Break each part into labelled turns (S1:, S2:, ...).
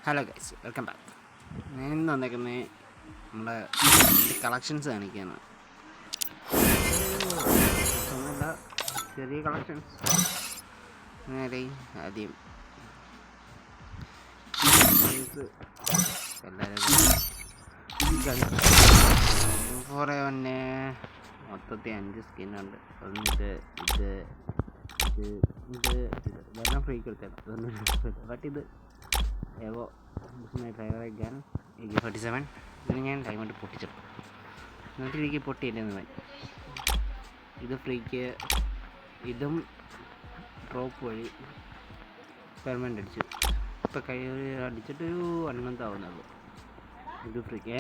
S1: Hello guys, welcome back. ഞാൻ ഇന്ന് വന്നേക്കുന്നത് നമ്മുടെ കളക്ഷൻസ് കാണിക്കുകയാണ്. ഒന്നുമില്ല, ചെറിയ കളക്ഷൻസ്. നേരെ ആദ്യം കുറേ തന്നെ മൊത്തത്തിൽ 5 സ്കിന്നുണ്ട്. ഇത് ഇത് ഇത് ഇത് ഇതെല്ലാം ഫ്രീക്ക് എടുത്തതാണ്. ബട്ട് ഇത് Evo my favourite gun AK-47. ഇതിന് ഞാൻ ഡയമണ്ട് പൊട്ടിച്ചു, എന്നിട്ട് എനിക്ക് പൊട്ടിയില്ലെന്ന്. ഇത് ഫ്രീക്ക്, ഇതും ഡ്രോപ്പ് വഴി പെർമനൻ്റ് അടിച്ചു. ഇപ്പം കൈ അടിച്ചിട്ട് 1 month ആവുന്നുള്ളൂ. ഇത് ഫ്രീക്ക്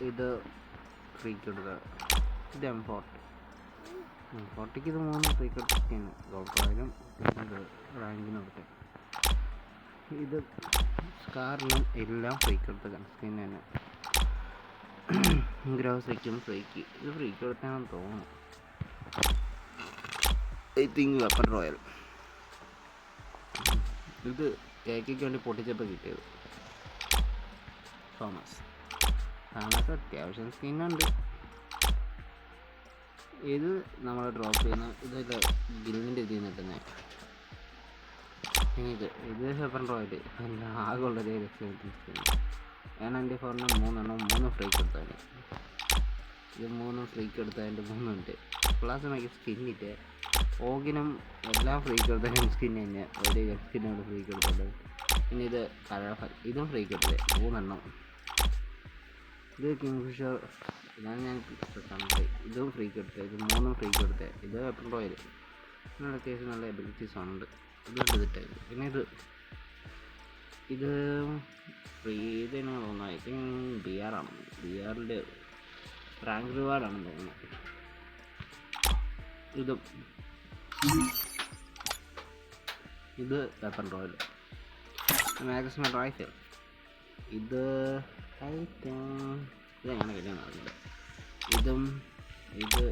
S1: ഇത് ഫ്രീക്ക് എടുക്കുക. ഇത് M40 ഇത് 3 ഫ്രീക്ക് എടുത്തിട്ടാണ് ഗോൾഡായാലും ഇത് റാങ്കിന് എടുത്തത്. ഇത് സ്കാറിനും എല്ലാം ഫ്രീക്ക് എടുത്ത സ്കിൻ തന്നെ. ഗ്രോസയ്ക്കും ഫ്രീക്ക്, ഇത് ഫ്രീക്ക് എടുത്താണെന്ന് തോന്നുന്നു. I think weapon royal. ഇത് കേക്ക് വേണ്ടി പൊട്ടിച്ചപ്പോൾ കിട്ടിയത് തോമസ് അത്യാവശ്യം സ്കിന്നുണ്ട്. ഇത് നമ്മൾ ഡ്രോപ്പ് ചെയ്യുന്ന ഇതല്ല, ഗില്ലിൻ്റെ ഇതിൽ നിന്ന് കിട്ടുന്നത്. ഇനി ഇത് വെപ്പൺ റോയൽ ആകെയുള്ളൊരു രക്ഷ. ഞാൻ എൻ്റെ ഫോണിന് 3 ഫ്രീക്ക് എടുത്തതിന്. ഇത് 3 ഫ്രീക്ക് എടുത്തതിൻ്റെ 3 ഉണ്ട്. പ്ലസ് എനിക്ക് സ്കിന്നിട്ട് ഓഗിനും എല്ലാം ഫ്രീക്ക് എടുത്തതിനും സ്കിൻ തന്നെ ഒരു സ്കിന്നോട് ഫ്രീക്ക് എടുത്തത്. പിന്നെ ഇത് കഴഫൽ, ഇതും ഫ്രീക്ക് എടുത്തത് 3. ഇത് കിങ്ഫിഷർ, ഇതാണ് ഞാൻ കണ്ടത്. ഇതും ഫ്രീക്ക് എടുത്തത്. ഇത് 3 ഫ്രീക്ക് എടുത്തത്. ഇത് വെപ്പൺ റോയൽ. ഇതിനുള്ള അത്യാവശ്യം നല്ല എബിലിറ്റീസ് ഉണ്ട്. ഇത് എടുത്തിട്ടായിരുന്നു. പിന്നെ ഇത് ഫ്രീ തന്നെ തോന്നുന്നു. ഐ തിങ്ക് BR ആണ്. BRൻ്റെ റാങ്ക് റിവാർഡാണെന്ന് തോന്നുന്നു. ഇത് വെപ്പൺ റോയൽ മാഗസിൻ റൈഫിൾ. ഇത് ഐ തിങ്ക് ഇതെങ്ങനെ കിട്ടിയെന്ന് അറിയില്ല. ഇതും ഇത്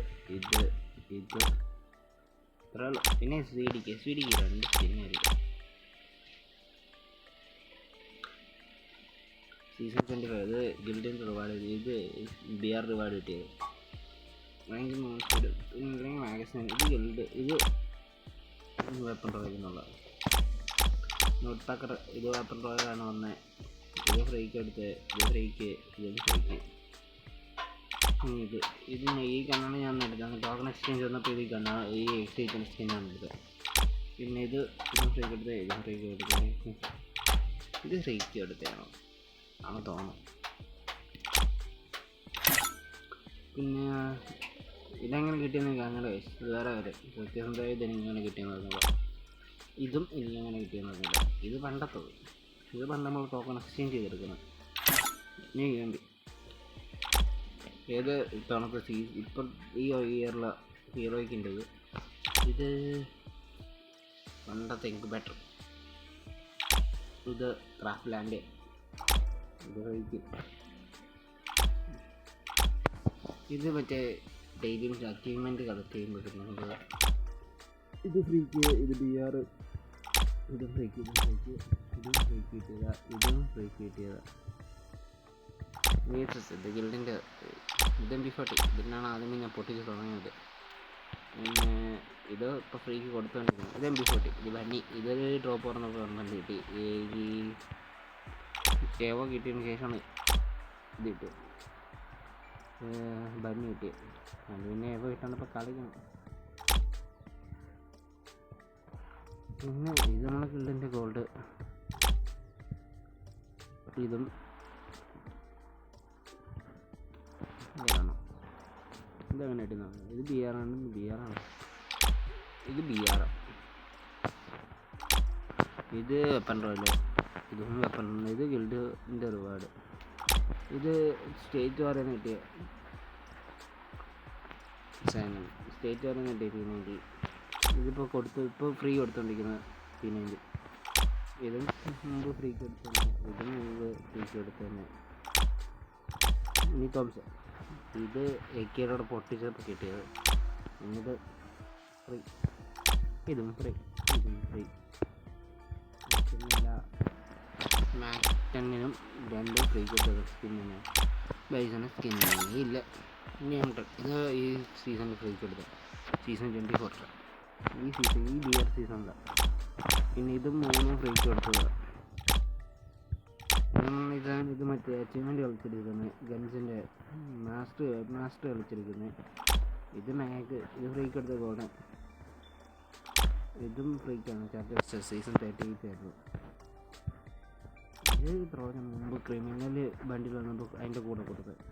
S1: ഇത്രേ ഉള്ളൂ. പിന്നെ SVDക്ക് 2 സ്കിന്നായിരിക്കും. സീസൺ 25 ഇത് ഗിൽഡിൻ്റെ റിവാർഡ്. ഇത് BR റിവാർഡ് കിട്ടിയത്. മാഗസിൻ ഇത് ഗിൽഡ്, ഇത് വെപ്പൺ റോയൽ എന്നുള്ളത്. നോട്ട് പാക്കർ ഇത് വെപ്പൺ റോയലാണ് വന്നത്. ഇത് ഫ്രീക്ക് എടുത്ത്, ഇത് ഫ്രീക്ക്, ഇതും ഫ്രീക്ക്. ഇത് ഈ കണ്ണാണ് ഞാൻ എടുത്തത്. ടോക്കൺ എക്സ്ചേഞ്ച് വന്നപ്പോൾ ഇത് കണ്ണാണ്, ഈ എക്സ്ചേഞ്ച് സ്കിന്നാണ് എടുത്തത്. പിന്നെ ഇതും ഫ്രീക്ക് എടുത്ത്, ഇതും ഫ്രീക്ക് എടുത്ത്. ഇത് ഫ്രീക്ക് എടുത്തതാണോ ആണ് തോന്നുന്നു. പിന്നെ ഇതെങ്ങനെ കിട്ടിയെന്ന് കാണുന്നത് ഇത് വേറെ വരെ സത്യസന്ധമായി ഇതെങ്ങനെ കിട്ടിയെന്ന് പറഞ്ഞത്. ഇതും എനിക്കങ്ങനെ കിട്ടിയെന്ന് പറഞ്ഞത്. ഇത് പണ്ടത്തത്. ഇത് പണ്ട് നമ്മൾ ടോക്കൺ എക്സ്ചേഞ്ച് ചെയ്തെടുക്കണം. ഇനി വേണ്ടി ഏത് തവണത്തെ ഇപ്പം ഈ ഇയറിലെ ഹീറോയ്ക്കുണ്ട്. ഇത് പണ്ടത്തെ ഇൻക്യുബേറ്റർ. ഇത് ക്രാഫ്റ്റ് ലാൻഡ്. ഇത് കഴിക്കും. ഇത് മറ്റേ ഡെയിലി അച്ചീവ്മെൻറ്റ് കളക്ട് ചെയ്യുമ്പോൾ കിട്ടുന്നത്. ഇത് ഫ്രീക്ക്, ഇത് BR, ഇതും ഫ്രീക്ക്, ഇതും ഫ്രീക്ക്, ഇതും ഫ്രീക്ക് കിട്ടിയതാ, ഇതും ഫ്രീക്ക് കിട്ടിയതാ. ഇത് ഗിൽഡിൻ്റെ ഇത് M40. ഇതിനാണ് ആദ്യമേ ഞാൻ പൊട്ടിച്ച് തുടങ്ങിയത്. പിന്നെ ഇത് ഇപ്പോൾ ഫ്രീക്ക് കൊടുത്തുകൊണ്ടിരിക്കുന്നത്. ഇത് M40. ഇത് ബണ്ണി. ഇതൊരു ഡ്രോപ്പ് പറഞ്ഞപ്പോൾ ഒരെണ്ണം കിട്ടി. ഈ ഏവോ കിട്ടിയതിന് ശേഷമാണ് ഇത് കിട്ടിയത്. ബണ്ണി കിട്ടിയത്. അത് പിന്നെ ഏവോ കിട്ടാണ് ഇപ്പോൾ കളിക്കണം. പിന്നെ ഇത് നമ്മളെ ഗിൽഡിൻ്റെ ഗോൾഡ്. ഇതും ഇതാണോ? ഇതങ്ങനെ ഇടുന്നത്. ഇത് BR ആണ്. ഇത് BR. ഇത് വെപ്പൺ റോയൽ. ഇതും വെപ്പൺ. ഇത് ഗിൽഡിൻ്റെ റിവാർഡ്. ഇത് സ്റ്റേറ്റ് വാറിന് കിട്ടിയ സാധനം. സ്റ്റേറ്റ് വാറിന് കിട്ടിയ P90. ഇതിപ്പോൾ ഇപ്പോൾ ഫ്രീ കൊടുത്തോണ്ടിരിക്കുന്ന P90. ഇതും മുമ്പ് ഫ്രീക്ക് എടുത്തത്. ഇതും മുമ്പ് ഫ്രീക്ക് എടുത്തത് തന്നെ. ഇനി തോംസൺ. ഇത് AK-യോടെ പൊട്ടിച്ചപ്പോൾ കിട്ടിയത്. ഇത് ഫ്രീ, ഇതും ഫ്രീ, ഇതും ഫ്രീ. പിന്നില്ല മാക്സ് 10-നും 2 ഫ്രീ കിട്ടുക സ്കിന്നിന്. ബൈസണ് സ്കിന്നിന് ഇല്ല. ഇനി അങ്ങോട്ട് ഇത് ഈ സീസണിൽ ഫ്രീ കൊടുത്തത് സീസൺ 24. ഈ സീസൺ ഈ ബിയർ സീസണിലാണ്. പിന്നെ ഇത് 3 ഫ്രീ കൊടുത്തത്. ഇത് മറ്റേ അച്ചീവ്മെൻറ്റ് കളിച്ചിരിക്കുന്നത് ഗൺസിൻ്റെ മാസ്റ്റർ കളിച്ചിരിക്കുന്നത്. ഇത് മാഗ്, ഇത് ഫ്രീക്ക് എടുത്ത ഗോൾഡൻ. ഇതും ഫ്രീക്കാണ്. ചാപ്റ്റർ സീസൺ 38 ആയിരുന്നു. ഇത് ഇത്ര മുമ്പ് ക്രിമിനൽ ബണ്ടിൽ വന്നപ്പോൾ അതിൻ്റെ കൂടെ കൊടുത്തത്.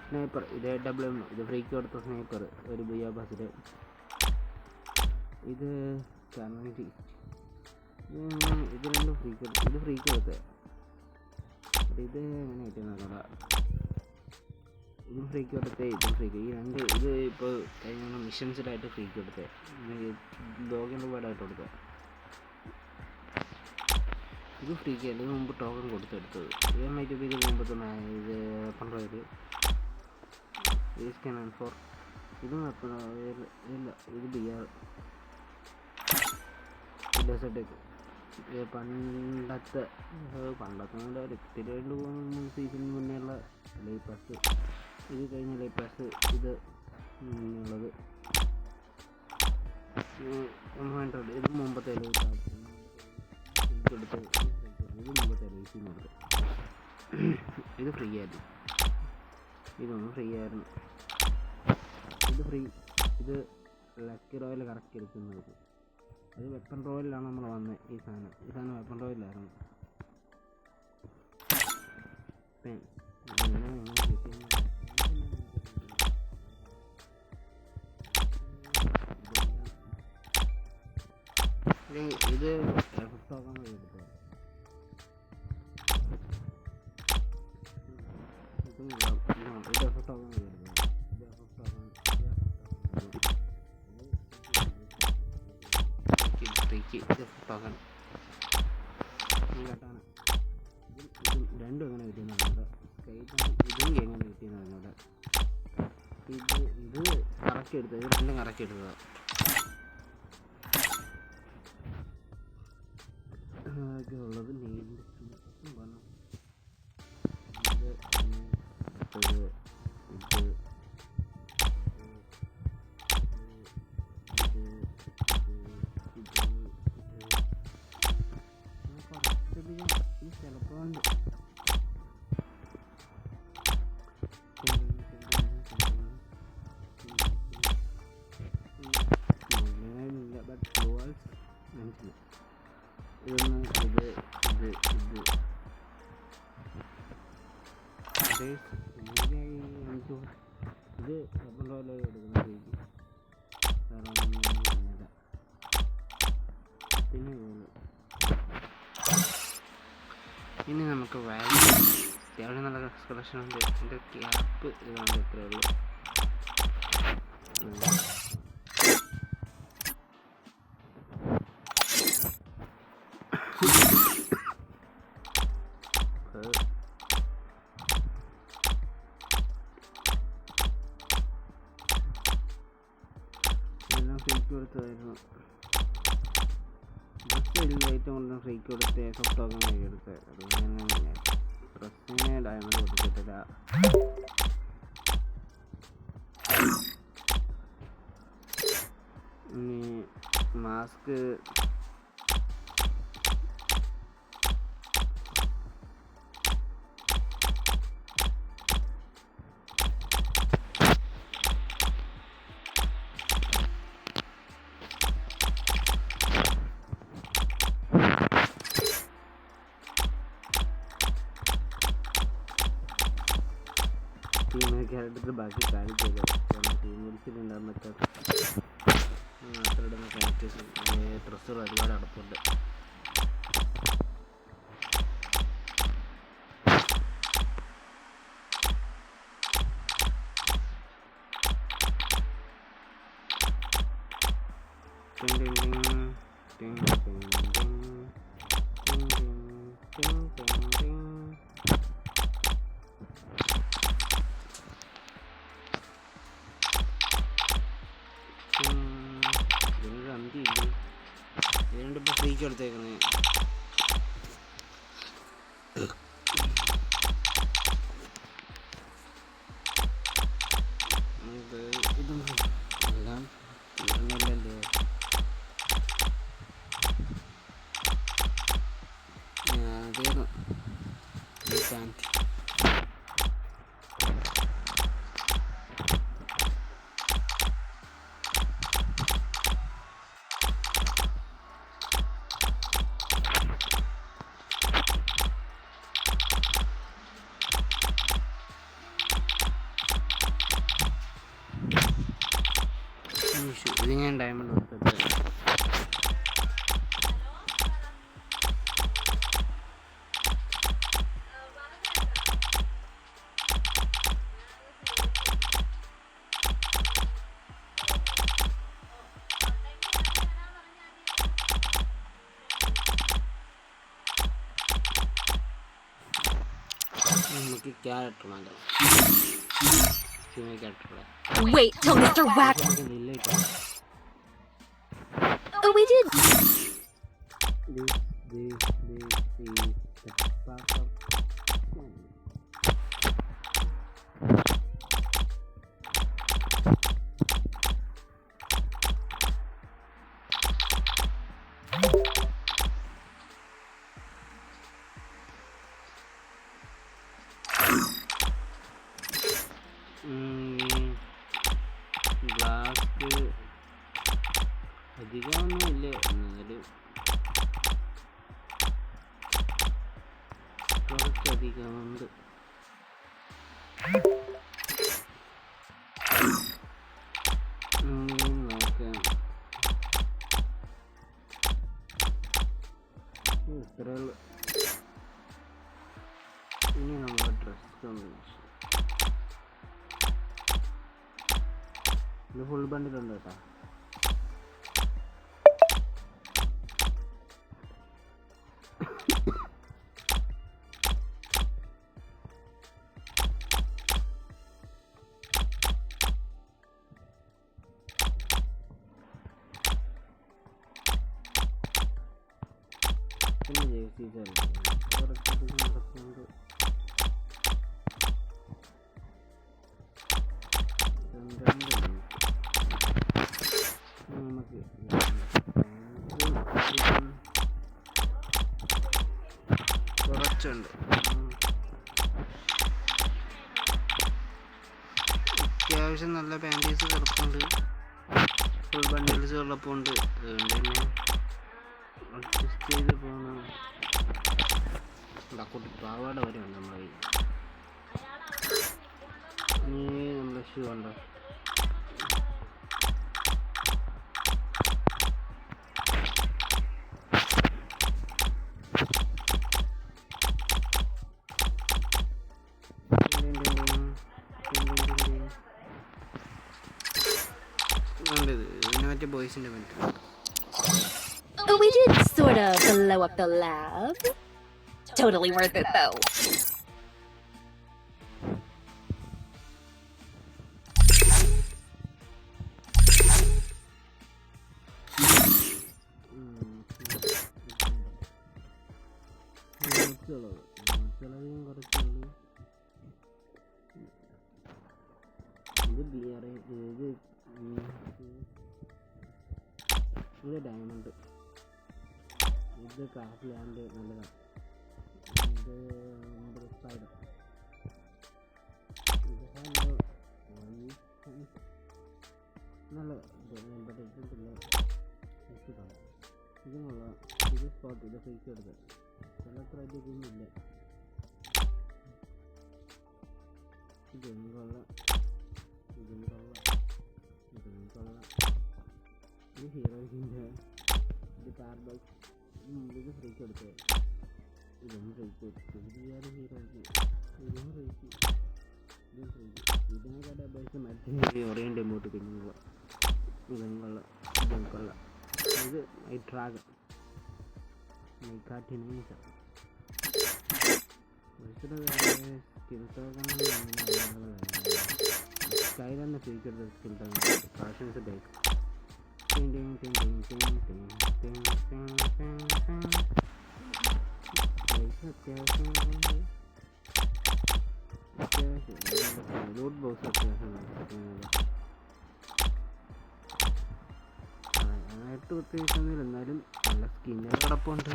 S1: സ്നൈപ്പർ, ഇത് AWM, ഇത് ഫ്രീക്ക് കൊടുത്ത സ്നൈപ്പർ ഒരു ബിയാബാസിൽ. ഇത് കമ്മ്യൂണിറ്റി, ഇത് രണ്ടും ഫ്രീക്ക്, ഇത് ഫ്രീക്ക് കൊടുത്തത്. ഇത് എങ്ങനെ കിട്ടിയ നോക്കണ്ട. ഇതും ഫ്രീക്ക് കൊടുത്തേ, ഇതും ഫ്രീക്ക്. ഈ രണ്ട് ഇത് ഇപ്പോൾ കഴിഞ്ഞ മിഷൻസിലായിട്ട് ഫ്രീക്ക് കൊടുത്തത്. ലോഗിൻ്റെ പാടായിട്ട് കൊടുത്തത്. ഇത് ഫ്രീക്ക് അല്ല, ഇത് മുമ്പ് ടോക്കൺ കൊടുത്തെടുത്തത്. MITP ഇത് മുമ്പത്തെ ഇത് പണ്ടത്. ഇത് സ്കാൻ ഫോർ, ഇത് ഇല്ല, ഇത് BR ഡെസേർട്ടേക്ക്. പണ്ടത്തെ ഒത്തിരി 2-3 സീസൺ മുന്നേ ഉള്ള ലൈഫ് പാസ്. ഇത് കഴിഞ്ഞ ലൈഫ് പാസ്. ഇത് ഉള്ളത് ഇത് മുമ്പത്തെ ലൈഫ് പാസ്. ഇത് മുമ്പത്തെ ലൈഫിൽ നിന്ന്. ഇത് ഫ്രീ ആയിരുന്നു. ഇതൊന്നും ഫ്രീ ആയിരുന്നു. ഇത് ഫ്രീ. ഇത് ലക്കി റോയൽ കറക്റ്റ് എടുക്കുന്നത്. അത് വെപ്പൺ റോയലിലാണ് നമ്മൾ വന്നത്. ഈ സാധനം വെപ്പൺ റോയലായിരുന്നു. ഇത് ടോക്കൺ വഴി എടുത്തത്. ഇത് ടോക്കൺ വഴി എടുത്തത്. ടോക്കൺ കേട്ടാണ്. ഇതും രണ്ടും എങ്ങനെ കിട്ടിയെന്നുണ്ട്. ഇതും എങ്ങനെ കിട്ടിയെന്നുണ്ട്. ഇത് കറക്റ്റ് എടുത്തത്. ഇത് രണ്ടും കറക്റ്റ് എടുത്തതാണ്. അതൊക്കെ ഉള്ളത് നെയിം പറഞ്ഞു. ചിലപ്പോൾ ഉണ്ട്. ബട്ട് ഗോൾസ് മനസ്സിലായി. ഇതൊന്ന് ഇത് ഇത് ഇത് ഇത് വെപ്പൺ റോയൽ എടുക്കുന്ന രീതി. പിന്നെ ഇനി നമുക്ക് വാല്യൂ അത്യാവശ്യം നല്ല കളക്ഷൻ ഉണ്ട്. എൻ്റെ ക്യാപ്പ് ഇതുകൊണ്ട് എത്രയേ ഉള്ളൂ. എല്ലാം ഫ്രീക്ക് കൊടുത്തതായിരുന്നു. ഏറ്റവും കൂടുതൽ ഫ്രീക്ക് കൊടുത്ത് സോഫ്റ്റ് ടോക്കൺ വഴി എടുത്ത്. അതുകൊണ്ട് തന്നെ ഡ്രസ്സിന് ഡയമണ്ട് കൊടുത്തിട്ടില്ല. ഇനി മാസ്ക് ടീമൊക്കെ എടുത്തിട്ട് ബാക്കി കാണിച്ചത് ടീം വിളിച്ചിട്ടുണ്ടാകുന്നൊക്കെ അത്രയുടെ കാണിച്ചേഷൻ. ഡ്രസ്സുകൾ ഒരുപാട് അടപ്പുണ്ട്. ഫ്രീക്ക് എടുത്തേക്കുന്നത്. ഇതൊന്നും എല്ലാം തീർന്നില്ലല്ലോ. തീർന്നു. ശാന്തി. ഇത് ഞാൻ ഡയമണ്ട് കൊടുത്തിട്ട് നമുക്ക് ക്യാരക്ടർ മാറ്റാം.
S2: Wait till Mr. Wack. Oh, we did.
S1: This is the part of glass അധികമൊന്നും ഇല്ല. എന്നാലും കുറച്ചധികമുണ്ട്. നോക്കാം. ഇത്രേ ഉള്ളു. ഇനി നമ്മുടെ ഡ്രസ് കോമ്പിനേഷൻ ഇത് ഫുൾ ബണ്ടിലുണ്ട് കേട്ടോ. പിന്നെ ജേഴ്സി കുറച്ചധികം നടക്കുന്നുണ്ട്. നമുക്ക് കുറച്ചുണ്ട്. അത്യാവശ്യം നല്ല പാൻറ്റീസ് കിടപ്പുണ്ട്. ഫുൾ ബണ്ടിൽസ് ഉള്ളപ്പോണ്ട്. അതുകൊണ്ട് തന്നെ അഡ്ജസ്റ്റ് ചെയ്ത് പോകണം. കുട്ടി പാവാട വരെ ഉണ്ട് നമ്മുടെ കയ്യിൽ. ഇനി നമ്മുടെ ഷൂ ഉണ്ടോ? ഇതിനെ മറ്റേ ബോയ്സിൻ്റെ പറ്റും.
S2: Oh, we did sort of blow up the lab. Totally worth it though.
S1: ഇത് ഡയമണ്ട്. ഇത് ക്രാഫ്റ്റ് ലാൻഡ് നല്ലതാണ്. ഇത് നമ്മുടെ സ്പൈഡർ. ഇത് നല്ല ഇതിനുള്ള ഇത് സ്പോട്ട്. ഇത് ഫേസ് എടുത്ത് ചിലത്രയായിട്ട് ഇതൊന്നുമില്ല. ഇതൊന്നും കൊള്ളാം. ഇതൊന്നും കൊള്ളാം. ഇതൊന്നും കൊള്ളാം. ഇത് ഹീറോയിൻ്റെ. ഇത് കാർബോക്സ്. ഇത് ഫ്രീക്ക് എടുത്ത്. ഇതൊന്നും ഫ്രീക്ക് എടുത്തു. ഇത് വേറെ ഹീറോയ്ക്ക്. ഇതും ഫ്രീക്ക്. ഇതും ഫ്രീക്ക്. ഇതിനെക്കാട്ട് അപേക്ഷിച്ച് മറ്റേ ഒറിയൻ്റ് എമൗട്ട് പിന്നെ കൊള്ളാം. ഇതും കൊള്ളാം. ഇതും കൊള്ളാം. ഇത് മൈ ഡ്രാഗൺ. മൈ കാറ്റിനേച്ച. സ്കൈ തന്നെ ഫ്രീക്ക് എടുത്ത സ്കിൽ തന്നെ. കാഷൻസ് ബേക്ക്. ലൂട്ട് ബോക്സ് അത്യാവശ്യം ആയിട്ട് പ്രത്യേകിച്ചൊന്നുമില്ല, എന്നാലും നല്ല സ്കിന്നൊക്കെ കിടപ്പുണ്ട്.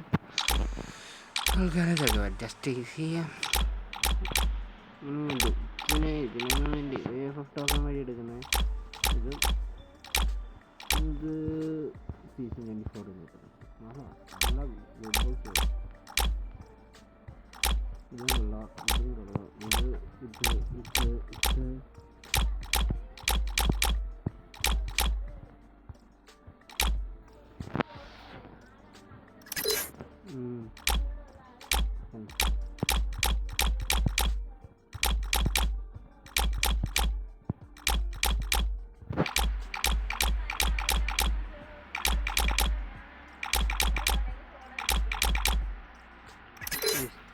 S1: ആൾക്കാരൊക്കെ അഡ്ജസ്റ്റ് ചെയ്യാം. പിന്നെ ഇതിനാണ് വേണ്ടി ടോക്കൺ വഴി എടുക്കുന്നത്. ഇത് സീസൺ 24 നല്ല ഗുഡ് ബോക്സ്. ഇതും കൊള്ളാം, ഇതും കൊള്ളാം.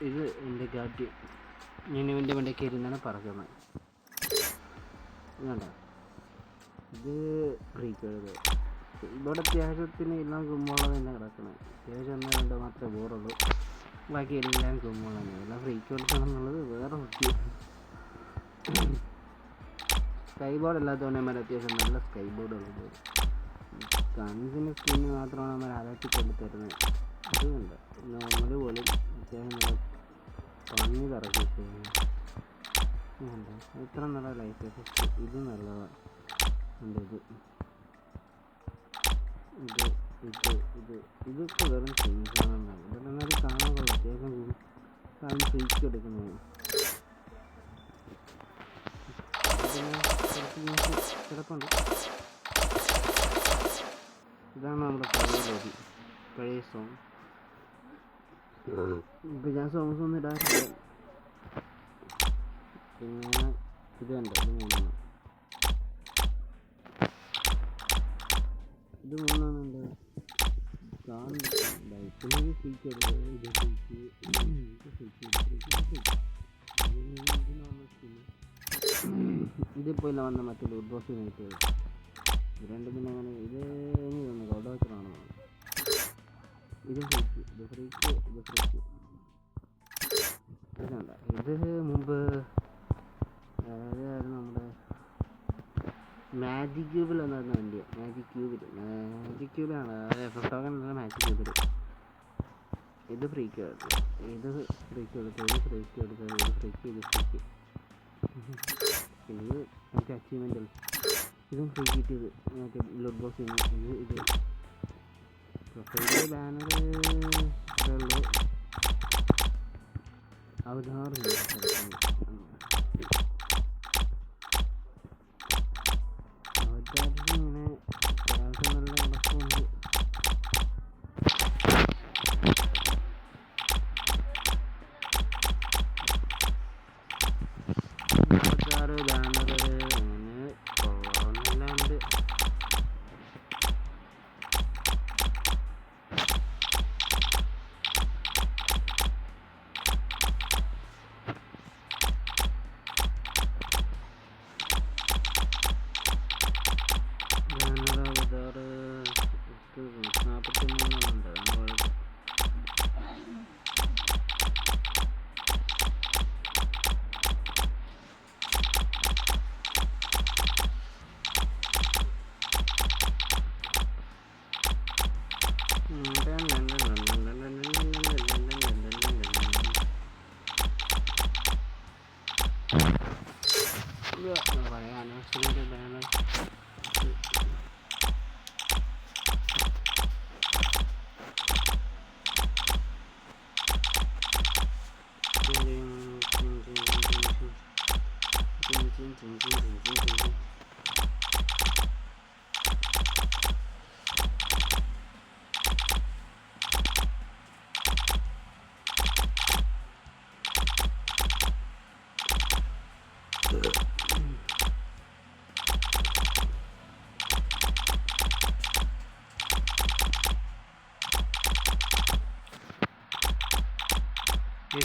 S1: ഇത് എൻ്റെ ഗാഡ്യം. ഞാൻ ഇവൻ്റെ വണ്ടിയൊക്കെ ഇരുന്നാണ് പറക്കുന്നത്. ഇതുണ്ടോ, ഇത് ഫ്രീക്കുള്ളത്. ഇവിടെ അത്യാവശ്യത്തിന് എല്ലാം കുമ്പോളം തന്നെ കിടക്കുന്നത്. അത്യാവശ്യം ഒന്നോ രണ്ടോ മാത്രമേ ബോറുള്ളൂ, ബാക്കി എല്ലാം കുമ്പോളം തന്നെ. എല്ലാം ഫ്രീക്ക് കൊടുക്കണം എന്നുള്ളത് വേറെ സത്യം. സ്കൈ ബോർഡ് അല്ലാത്തതുകൊണ്ട് നമ്മൾ അത്യാവശ്യം നല്ല സ്കൈ ബോർഡ് ഉള്ളത്. കൺസിന് സ്കിന്ന് മാത്രമാണ് നമ്മൾ അലട്ടിക്കൊണ്ട് തരുന്നത്. അതുകൊണ്ട് നോർമൽ പോലും അത്യാവശ്യം നല്ല പണി കറക്കി എത്ര നല്ല ലൈഫ് എഫക്റ്റ്. ഇത് നല്ലതാണ്. ഇതൊക്കെ വെറും ചെയ്യുന്നതാണ്. ഇതെന്നാലും കാണാൻ അത്യാവശ്യം കാര്യം ഫ്രീക്ക് എടുക്കുന്നത്. കിടപ്പുണ്ട്. ഇതാണ് നമ്മുടെ പഴയ സോങ്. ഇപ്പം ഞാൻ സോങ്സ് ഒന്നും ഇടാറില്ല. പിന്നെ ഇത് കണ്ടോ, ഇത് മൂന്നാണ് എൻ്റെ ബൈക്കിൽ ഫ്രീക്ക് എടുക്കുക. ഇതിപ്പോൾ ഇല്ല വന്ന മറ്റേ ലൂട്ട് ബോക്സ് നോക്കിയത്. ഇത് രണ്ടും പിന്നെ അങ്ങനെ ഇത് എനിക്ക് തോന്നുന്നു ഗോഡ് വാച്ചറാണോ. ഇതും ഫ്രീക്ക്, ഇത് കണ്ട. ഇത് മുമ്പ് അതായിരുന്നു നമ്മുടെ മാജിക് ക്യൂബിൽ വന്നിരുന്ന വണ്ടിയാണ്. മാജിക് ക്യൂബിലാണ് ഫോട്ടോഗ്രാഫിലുള്ള മാജിക് ക്യൂബിൽ. ഇത് ഫ്രീക്ക് എടുത്തു, ഇത് ഫ്രീക്ക് പിന്നെ ഇത് മറ്റേ അച്ചീവ്മെൻ്റ്. ഇതും ഫ്രീക്ക് ചെയ്ത് മറ്റേ ലൂട്ട് ബോക്സ്. ഇത് പ്രൊഫൈലിൽ ബാനർ ഇതുള്ളൂ. 16 ഇങ്ങനെ അത്യാവശ്യം നല്ല കുഴപ്പമുണ്ട്. ബാനർ അങ്ങനെ കൊള്ളാമെന്നല്ലാണ്ട് പഴയ അനൗൺസ്മെൻ്റ് ബാനർ.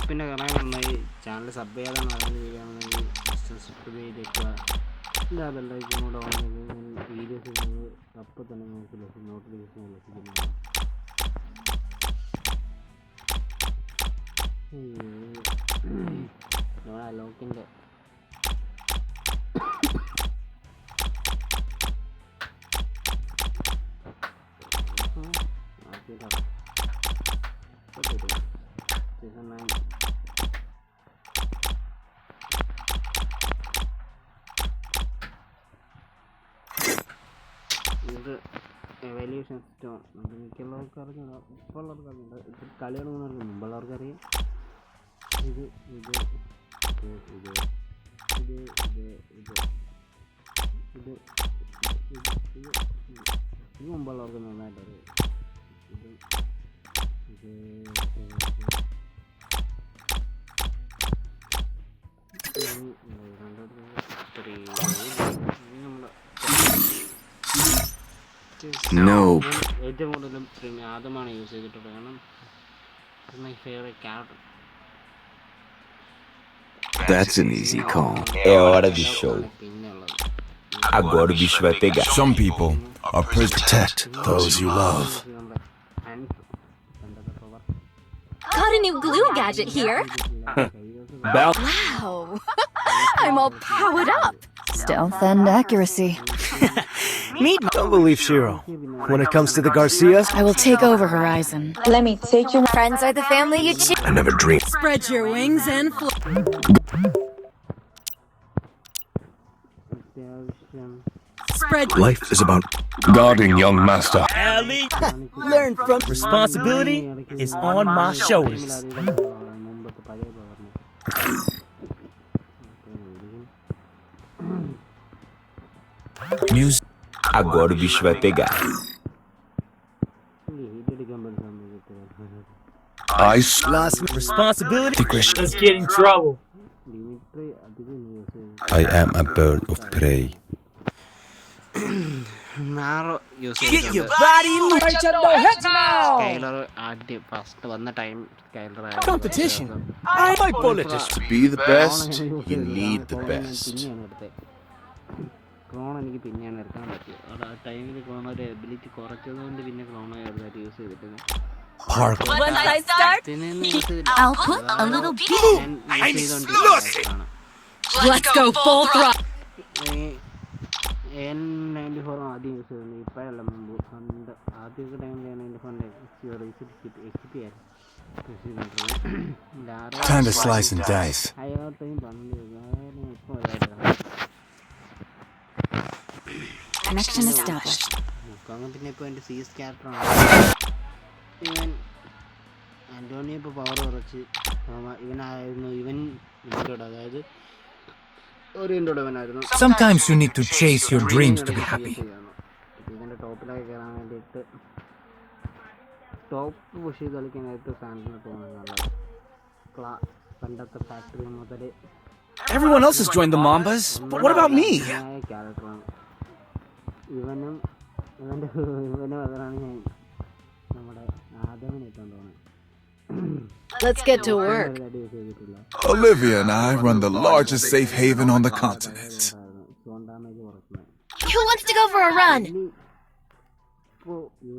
S1: പിന്നെ പറയാൻ നന്നായി ചാനൽ സബ് ചെയ്യാതെ നല്ല വീഡിയോ ആണെങ്കിൽ സബ്സ്ക്രൈബ് ചെയ്തേക്കുക. ഇല്ല ബെല്ലൈക്കൺ കൂടെ ഓൺ ചെയ്ത് വീഡിയോസ് ചെയ്യുന്നത് അപ്പോൾ തന്നെ നമുക്ക് നോട്ടിഫിക്കേഷൻ ലഭിക്കുന്നതാണ്. ലോക്കിൻ്റെ സീസൺ 9 ഇത് എവല്യൂഷൻ സ്റ്റോൺ. അത് മിക്കുള്ളവർക്ക് അറിഞ്ഞില്ല, ഇപ്പോൾ ഉള്ളവർക്ക് അറിഞ്ഞില്ല. ഇത് കളി തുടങ്ങുന്നവർക്ക് മുമ്പുള്ളവർക്ക് അറിയാം. ഇത് ഇത് ഇത് ഇത് ഇത് ഇത് ഇത് ഇത് ഇത് ഇത് മുമ്പുള്ളവർക്ക് നന്നായിട്ട് അറിയാം. ഇത് ഇത് ഏറ്റവും കൂടുതലും ആദ്യമാണ് യൂസ് ചെയ്തിട്ടുള്ളത്. കാരണം my favourite character.
S3: That's an easy call. É hora de show. Agora o bicho vai pegar.
S4: Some people are protect those you love.
S2: Got a new glue gadget here. Wow. I'm all powered up. Stealth and accuracy.
S5: Meet me. Don't believe Shiro. When it comes to the Garcias,
S2: I will take over Horizon.
S6: Let me take you.
S2: Friends are the family you choose.
S4: I never dreamed.
S2: Spread your wings and fly.
S4: Life is about guarding, young master.
S5: Ali, learn from responsibility is on my shoulders.
S4: Music.
S3: Agora o bicho vai pegar.
S5: Last responsibility. Let's get in trouble.
S4: I am a bird of prey.
S1: Narrow use
S5: Get your body right up the head now.
S1: Skyler ആദ്യം first വന്ന time Skyler
S5: Competition. I might bullet this.
S4: To be the best, you need the best.
S1: ക്രോൺ എനിക്ക് പിന്നെയാണ് എടുക്കാൻ പറ്റിയത്. അവിടെ ആ ടൈമിൽ ക്രോൺ ഒരു എബിലിറ്റി കുറച്ചതുകൊണ്ട് പിന്നെ ക്രോൺ ചെറുതായിട്ട് യൂസ് ചെയ്തിട്ടുണ്ട്.
S4: Park.
S2: Once I start, I'll put a little bit. Let's go full throttle.
S1: N94 ആദ്യം യൂസ് ചെയ്യുന്നത് ഇപ്പോഴല്ല, മുമ്പ് പണ്ട് ആദ്യമൊക്കെ ടൈമിൽ N94 HP ആയിരുന്നു.
S4: Time to slice and dice.
S1: അയാളത്തെയും പണ്ട് ഇപ്പോൾ ഒരായിട്ടാണ്.
S2: Connection established.
S1: അങ്ങനെ പിന്നെ ഇപ്പോൾ എൻ്റെ സീസ് ക്യാരക്ടറാണ് ആൻ്റോണിയോ. ഇപ്പോൾ പവർ കുറച്ച് ഇവനായിരുന്നു. ഇവൻ്റെ അതായത് ഒരു ഇവനായിരുന്നു.
S4: Sometimes you need to chase your dreams to be happy.
S1: ഇതിൻ്റെ ടോപ്പിലൊക്കെ കയറാൻ വേണ്ടിയിട്ട് ടോപ്പ് പുഷ് ചെയ്ത് കളിക്കാനായിട്ട് സാൻഡിന് തോന്നുന്നത് പണ്ടത്തെ ഫാക്ടറി മുതൽ
S5: Everyone else has joined the Mambas, but what about me?
S1: ക്യാരക്ടറാണ് ഇവനും. ഇവനും അതാണ് ഞാൻ നമ്മുടെ ആദമിനെ ഇട്ടുകൊണ്ട് പോകുന്നത്.
S2: Let's get to work.
S4: Olivia and I run the largest safe haven on the continent.
S2: Who wants to go for a run?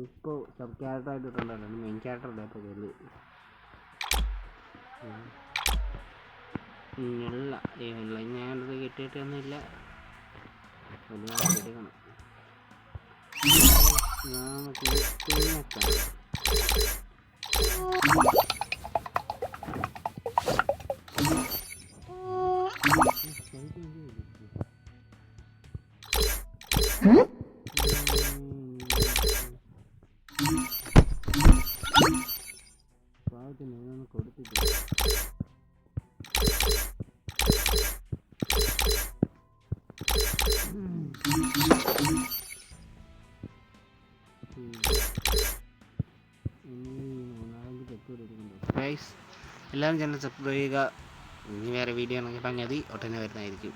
S1: ഇപ്പോൾ sub character ആയിട്ട് ഇട്ടുണ്ടായിരുന്നു. മെയിൻ ക്യാരക്ടറല്ല ഇപ്പോൾ കയറി ഇല്ല ഞാനത് കിട്ടിയിട്ടൊന്നുമില്ല. എടുക്കണം കൊടുത്തിട്ട് ഗൈസ് എല്ലാവരും ചാനൽ സബ്സ്ക്രൈബ് ചെയ്യുക. ഇനി വേറെ വീഡിയോ ആണെങ്കിൽ പറഞ്ഞാൽ മതി, ഒട്ടനെ വരുന്നതായിരിക്കും.